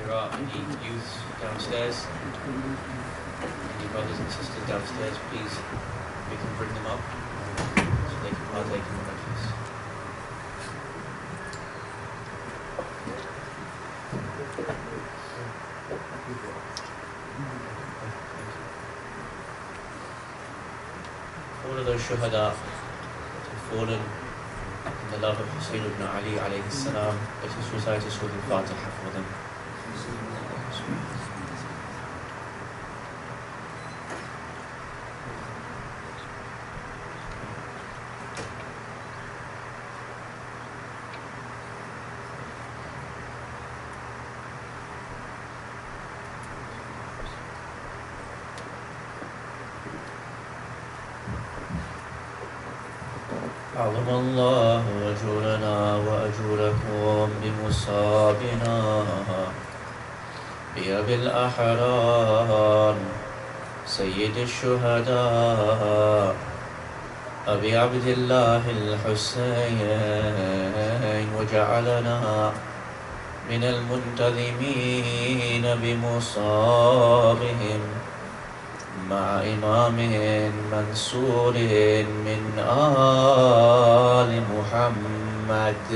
there are any youths downstairs, any brothers and sisters downstairs, please, we can bring them up so they can partake in the majlis. All of those shuhada that have fallen in the love of Hussain ibn Ali alayhi salam, let us recite Surah al-Fatiha for them. أعظم الله أجورنا وأجوركم بمصابنا بأبي الأحرار سيد الشهداء أبي عبد الله الحسين وجعلنا من المنتظمين بمصابهم مع إمام منصور من آل محمد.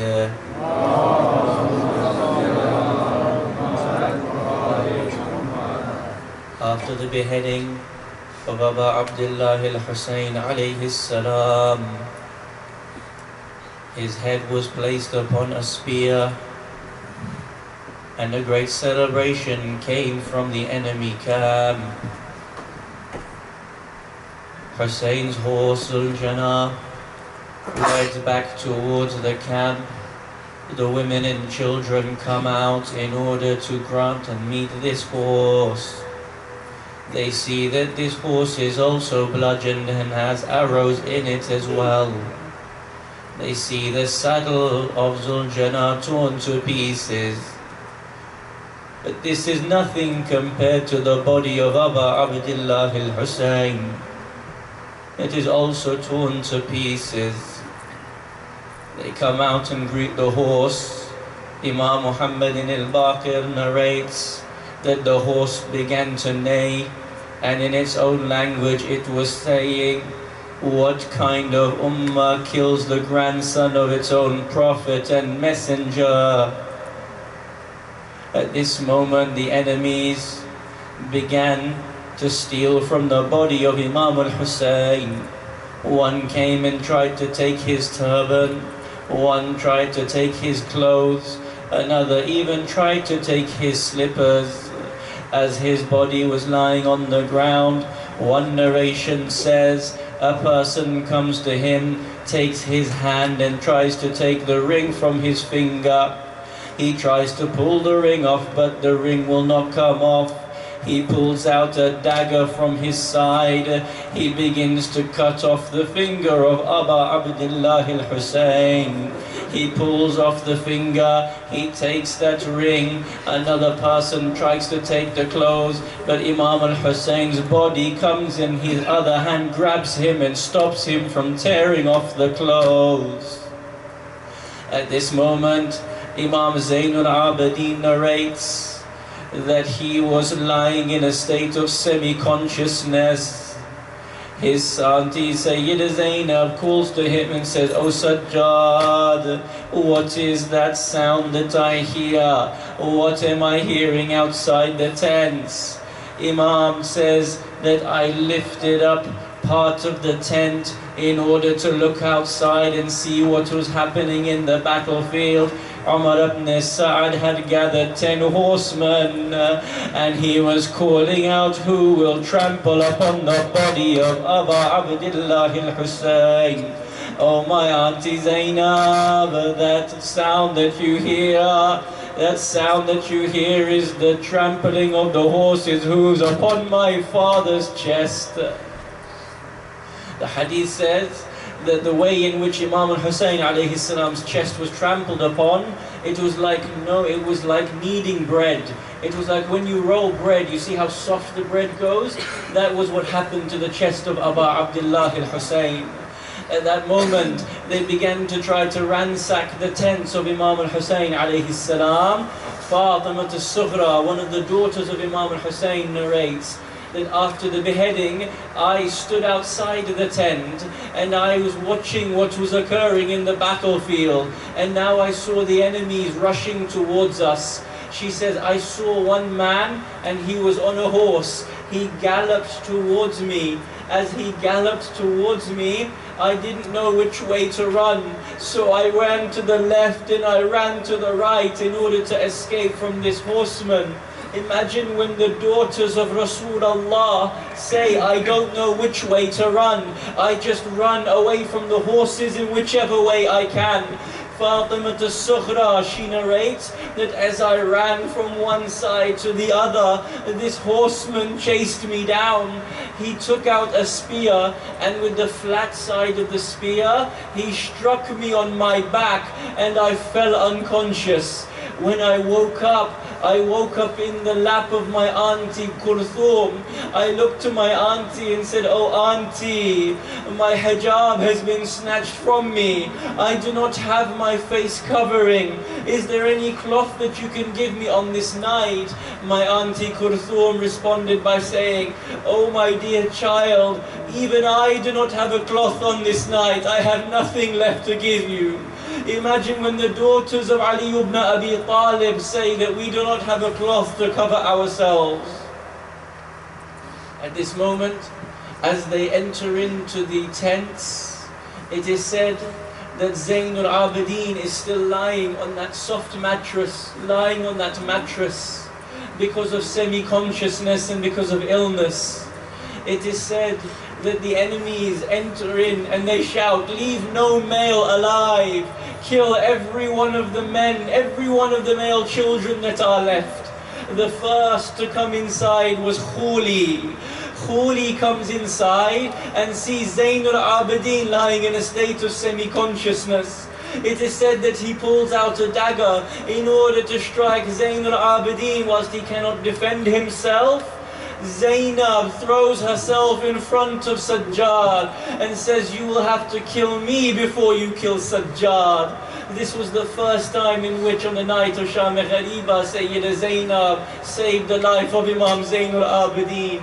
After the beheading of Abu Abdullah al-Hussain alayhi salam, his head was placed upon a spear, and a great celebration came from the enemy camp. Hussein's horse al-Jannah led back towards the camp. The women and children come out in order to grant and meet this horse. They see that this horse is also bludgeoned and has arrows in it as well. They see the saddle of Zul-Jannah torn to pieces. But this is nothing compared to the body of Abu Abdullah al-Hussain. It is also torn to pieces. They come out and greet the horse. Imam Muhammad al-Baqir narrates that the horse began to neigh, and in its own language it was saying, "What kind of ummah kills the grandson of its own prophet and messenger?" At this moment the enemies began to steal from the body of Imam al-Hussain. One came and tried to take his turban, one tried to take his clothes, another even tried to take his slippers. As his body was lying on the ground, one narration says a person comes to him, takes his hand and tries to take the ring from his finger. He tries to pull the ring off, but the ring will not come off. He pulls out a dagger from his side. He begins to cut off the finger of Abu Abdullah al-Hussain. He pulls off the finger, he takes that ring. Another person tries to take the clothes, but Imam al-Hussain's body comes in, his other hand grabs him and stops him from tearing off the clothes. At this moment, Imam Zainul Abidin narrates that he was lying in a state of semi-consciousness. His auntie Sayyida Zainab calls to him and says, "O Sajjad, what is that sound that I hear? What am I hearing outside the tents?" Imam says that I lifted up part of the tent in order to look outside and see what was happening in the battlefield. Umar ibn Sa'ad had gathered 10 horsemen and he was calling out, "Who will trample upon the body of Abu Abdullah al-Hussain?" Oh my auntie Zainab, that sound that you hear, that sound that you hear is the trampling of the horse's hooves upon my father's chest. The hadith says that the way in which Imam al-Hussain alayhi salam's chest was trampled upon, it was like kneading bread. It was like when you roll bread, you see how soft the bread goes? That was what happened to the chest of Abu Abdullah al-Hussain. At that moment, they began to try to ransack the tents of Imam al-Hussain alayhi salam, Fatima al-Sughra, one of the daughters of Imam al-Hussain, narrates that after the beheading, I stood outside the tent and I was watching what was occurring in the battlefield, and now I saw the enemies rushing towards us. She says, I saw one man and he was on a horse. He galloped towards me. As he galloped towards me, I didn't know which way to run. So I ran to the left and I ran to the right in order to escape from this horseman. Imagine when the daughters of Rasulullah say, I don't know which way to run. I just run away from the horses in whichever way I can. Fatima al-Sughra, she narrates that as I ran from one side to the other, this horseman chased me down. He took out a spear, and with the flat side of the spear, he struck me on my back and I fell unconscious. When I woke up in the lap of my auntie Kulthum. I looked to my auntie and said, oh auntie, my hijab has been snatched from me. I do not have my face covering. Is there any cloth that you can give me on this night? My auntie Kulthum responded by saying, oh my dear child, even I do not have a cloth on this night. I have nothing left to give you. Imagine when the daughters of Ali ibn Abi Talib say that we do not have a cloth to cover ourselves. At this moment, as they enter into the tents, it is said that Zainul Abidin is still lying on that soft mattress, because of semi-consciousness and because of illness. It is said that the enemies enter in and they shout, leave no male alive, kill every one of the men, every one of the male children that are left. The first to come inside was Khuli. Khuli comes inside and sees Zainul Abidin lying in a state of semi-consciousness. It is said that he pulls out a dagger in order to strike Zainul Abidin whilst he cannot defend himself. Zainab throws herself in front of Sajjad and says, you will have to kill me before you kill Sajjad. This was the first time in which on the night of Sham Ghariba, Sayyida Zainab saved the life of Imam Zainul Abidin.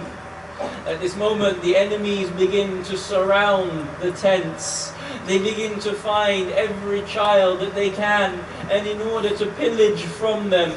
At this moment, the enemies begin to surround the tents. They begin to find every child that they can, and in order to pillage from them.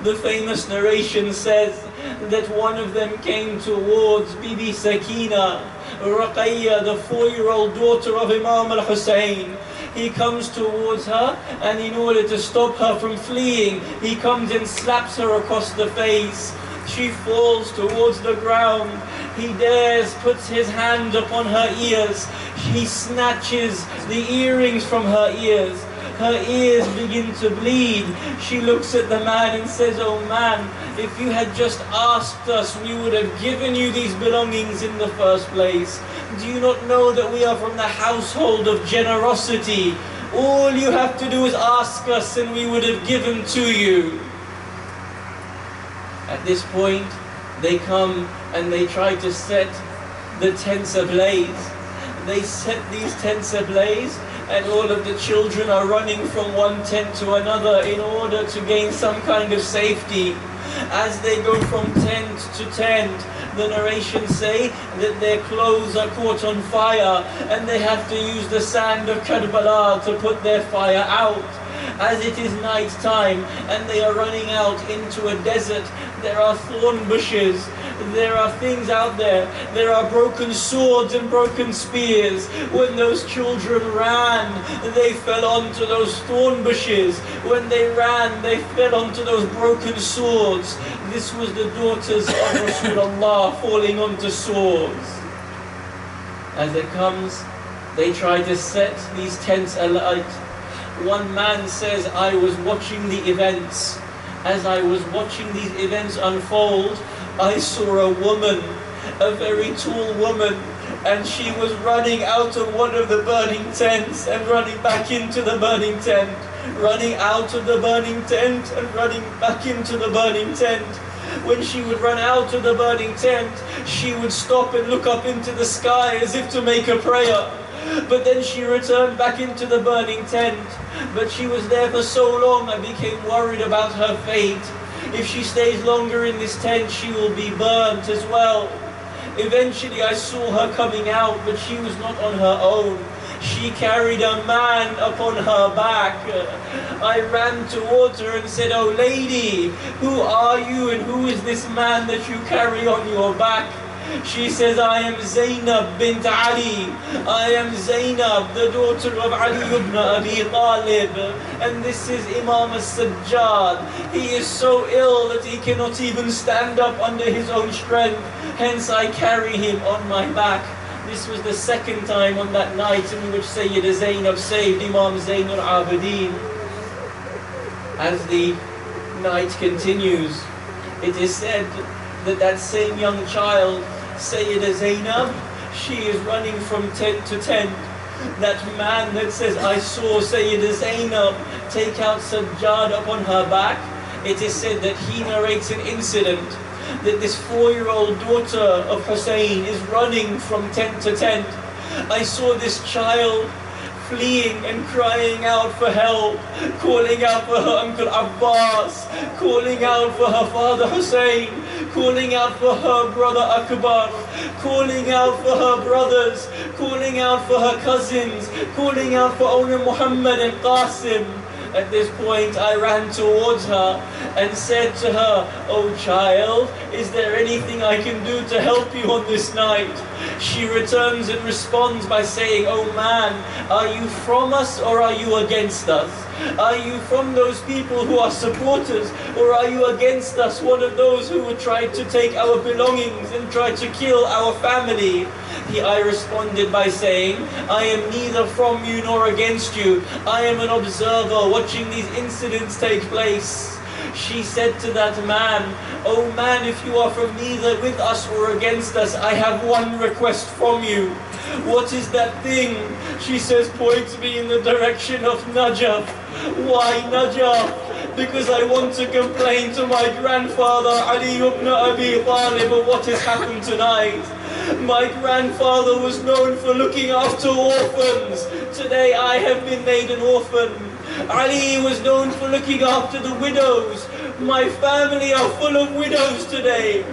The famous narration says that one of them came towards Bibi Sakina, Ruqayya, the 4-year-old daughter of Imam al-Hussain. He comes towards her, and in order to stop her from fleeing, he comes and slaps her across the face. She falls towards the ground. He dares, puts his hand upon her ears. He snatches the earrings from her ears. Her ears begin to bleed. She looks at the man and says, oh man, if you had just asked us, we would have given you these belongings in the first place. Do you not know that we are from the household of generosity? All you have to do is ask us and we would have given to you. At this point, they come and they try to set the tents ablaze. They set these tents ablaze, and all of the children are running from one tent to another in order to gain some kind of safety. As they go from tent to tent, the narrations say that their clothes are caught on fire and they have to use the sand of Kerbala to put their fire out. As it is night time and they are running out into a desert, there are thorn bushes, there are things out there, there are broken swords and broken spears. When those children ran, they fell onto those thorn bushes. When they ran, they fell onto those broken swords. This was the daughters of Rasulullah falling onto swords. As it comes, they try to set these tents alight. One man says, I was watching the events. As I was watching these events unfold, I saw a woman, a very tall woman, and she was running out of one of the burning tents and running back into the burning tent, running out of the burning tent and running back into the burning tent. When she would run out of the burning tent, she would stop and look up into the sky as if to make a prayer. But then she returned back into the burning tent. But she was there for so long, I became worried about her fate. If she stays longer in this tent, she will be burnt as well. Eventually I saw her coming out, but she was not on her own. She carried a man upon her back. I ran towards her and said, "Oh lady, who are you and who is this man that you carry on your back?" She says, "I am Zainab bint Ali. I am Zainab, the daughter of Ali ibn Abi Talib. And this is Imam al-Sajjad. He is so ill that he cannot even stand up under his own strength. Hence I carry him on my back." This was the second time on that night in which Sayyida Zainab saved Imam Zainul Abidin. As the night continues, it is said that that same young child, Sayyida Zainab, she is running from tent to tent. That man that says, "I saw Sayyida Zainab take out Sajjad upon her back," it is said that he narrates an incident that this 4-year-old daughter of Hussain is running from tent to tent. "I saw this child fleeing and crying out for help, calling out for her uncle Abbas, calling out for her father Hussain, calling out for her brother Akbar, calling out for her brothers, calling out for her cousins, calling out for Owner Muhammad and Qasim." At this point I ran towards her and said to her, "Oh child, is there anything I can do to help you on this night?" She returns and responds by saying, "Oh man, are you from us or are you against us? Are you from those people who are supporters, or are you against us, one of those who would try to take our belongings and try to kill our family?" I responded by saying, "I am neither from you nor against you. I am an observer watching these incidents take place." She said to that man, "Oh man, if you are from neither with us or against us, I have one request from you." "What is that thing?" She says, "Point me in the direction of Najaf." "Why Najaf?" "Because I want to complain to my grandfather Ali ibn Abi Talib of what has happened tonight. My grandfather was known for looking after orphans. Today I have been made an orphan. Ali was known for looking after the widows. My family are full of widows today.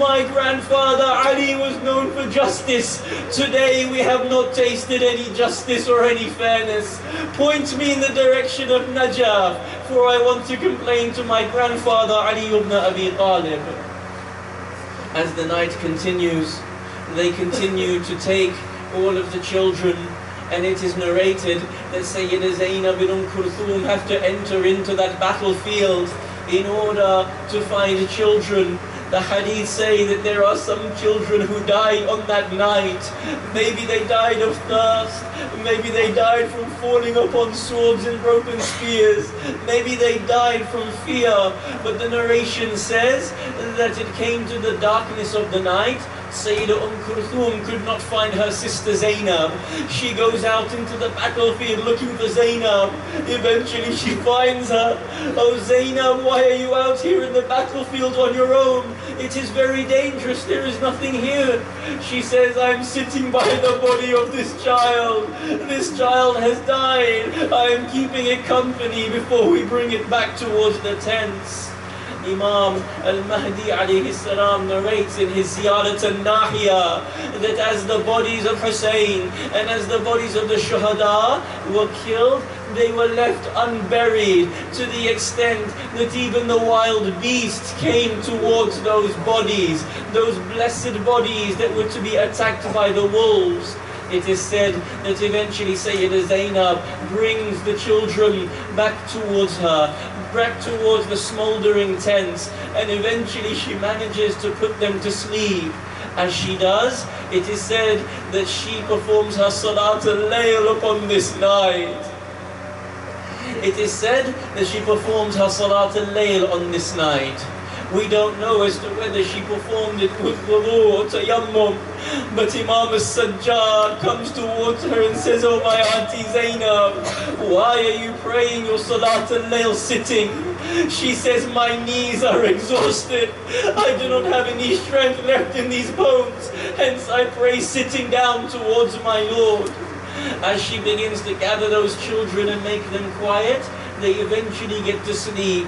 My grandfather Ali was known for justice. Today we have not tasted any justice or any fairness. Point me in the direction of Najaf, for I want to complain to my grandfather Ali ibn Abi Talib." As the night continues, they continue to take all of the children, and it is narrated that Sayyida Zainab bin Kulthum have to enter into that battlefield in order to find children. The hadith say that there are some children who died on that night. Maybe they died of thirst, maybe they died from falling upon swords and broken spears, maybe they died from fear, but the narration says that it came to the darkness of the night. Sayyida Kulthum could not find her sister Zainab. She goes out into the battlefield looking for Zainab. Eventually she finds her. "Oh Zainab, why are you out here in the battlefield on your own? It is very dangerous, there is nothing here." She says, "I'm sitting by the body of this child. This child has died. I am keeping it company before we bring it back towards the tents." Imam al-Mahdi alayhi salam narrates in his Ziyarat al-Nahiya that as the bodies of Hussain and as the bodies of the Shuhada were killed, they were left unburied, to the extent that even the wild beasts came towards those bodies, those blessed bodies that were to be attacked by the wolves. It is said that eventually Sayyida Zainab brings the children back towards her, back towards the smouldering tents, and eventually she manages to put them to sleep. As she does, it is said that she performs her Salat al-Layl upon this night. It is said that she performs her Salat al-Layl on this night. We don't know as to whether she performed it with wudu or tayammum, but Imam al-Sajjad comes towards her and says, "Oh my auntie Zainab, why are you praying your Salat al-Layl sitting?" She says, "My knees are exhausted. I do not have any strength left in these bones. Hence I pray sitting down towards my Lord." As she begins to gather those children and make them quiet, they eventually get to sleep.